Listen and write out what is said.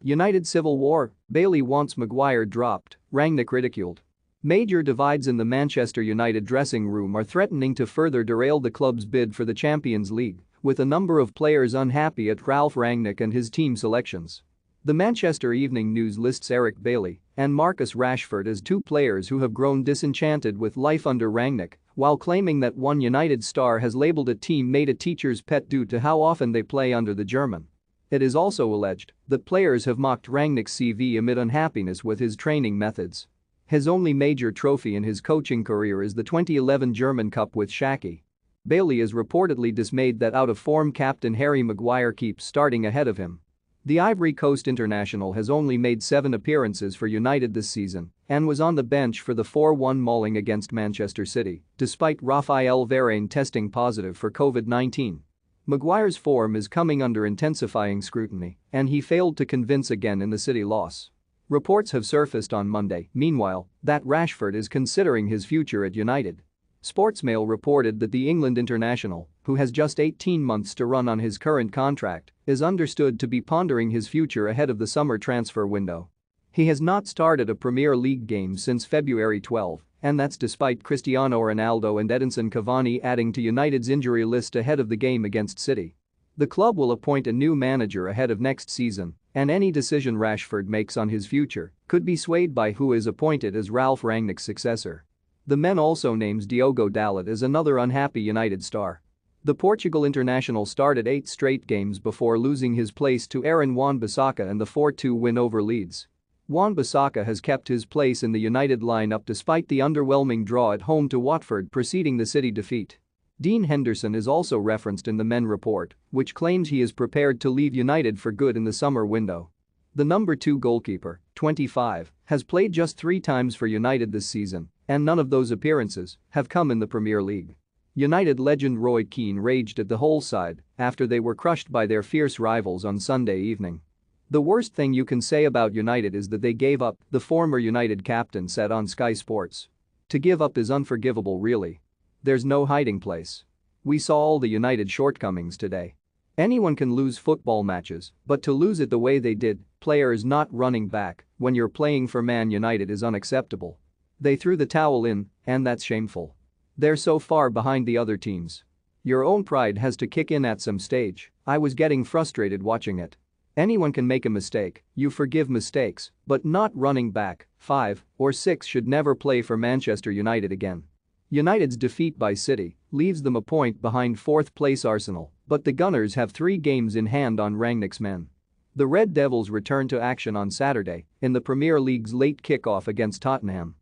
United civil war, Bailey wants Maguire dropped, Rangnick ridiculed. Major divides in the Manchester United dressing room are threatening to further derail the club's bid for the Champions League, with a number of players unhappy at Ralph Rangnick and his team selections. The Manchester Evening News lists Eric Bailly and Marcus Rashford as two players who have grown disenchanted with life under Rangnick, while claiming that one United star has labelled a teammate a teacher's pet due to how often they play under the German. It is also alleged that players have mocked Rangnick's CV amid unhappiness with his training methods. His only major trophy in his coaching career is the 2011 German Cup with Shaki. Bailey is reportedly dismayed that out-of-form captain Harry Maguire keeps starting ahead of him. The Ivory Coast international has only made 7 appearances for United this season and was on the bench for the 4-1 mauling against Manchester City, despite Raphael Varane testing positive for COVID-19. Maguire's form is coming under intensifying scrutiny, and he failed to convince again in the City loss. Reports have surfaced on Monday, meanwhile, that Rashford is considering his future at United. Sportsmail reported that the England international, who has just 18 months to run on his current contract, is understood to be pondering his future ahead of the summer transfer window. He has not started a Premier League game since February 12, and that's despite Cristiano Ronaldo and Edinson Cavani adding to United's injury list ahead of the game against City. The club will appoint a new manager ahead of next season, and any decision Rashford makes on his future could be swayed by who is appointed as Ralph Rangnick's successor. The men also names Diogo Dalot as another unhappy United star. The Portugal international started 8 straight games before losing his place to Aaron Wan-Bissaka in the 4-2 win over Leeds. Wan-Bissaka has kept his place in the United lineup despite the underwhelming draw at home to Watford preceding the City defeat. Dean Henderson is also referenced in the men report, which claims he is prepared to leave United for good in the summer window. The number 2 goalkeeper, 25, has played just 3 times for United this season, and none of those appearances have come in the Premier League. United legend Roy Keane raged at the whole side after they were crushed by their fierce rivals on Sunday evening. "The worst thing you can say about United is that they gave up," the former United captain said on Sky Sports. "To give up is unforgivable, really. There's no hiding place. We saw all the United shortcomings today. Anyone can lose football matches, but to lose it the way they did, players not running back, when you're playing for Man United is unacceptable. They threw the towel in, and that's shameful. They're so far behind the other teams. Your own pride has to kick in at some stage. I was getting frustrated watching it. Anyone can make a mistake, you forgive mistakes, but not running back, 5 or 6 should never play for Manchester United again." United's defeat by City leaves them a point behind 4th place Arsenal, but the Gunners have 3 games in hand on Rangnick's men. The Red Devils return to action on Saturday in the Premier League's late kick-off against Tottenham.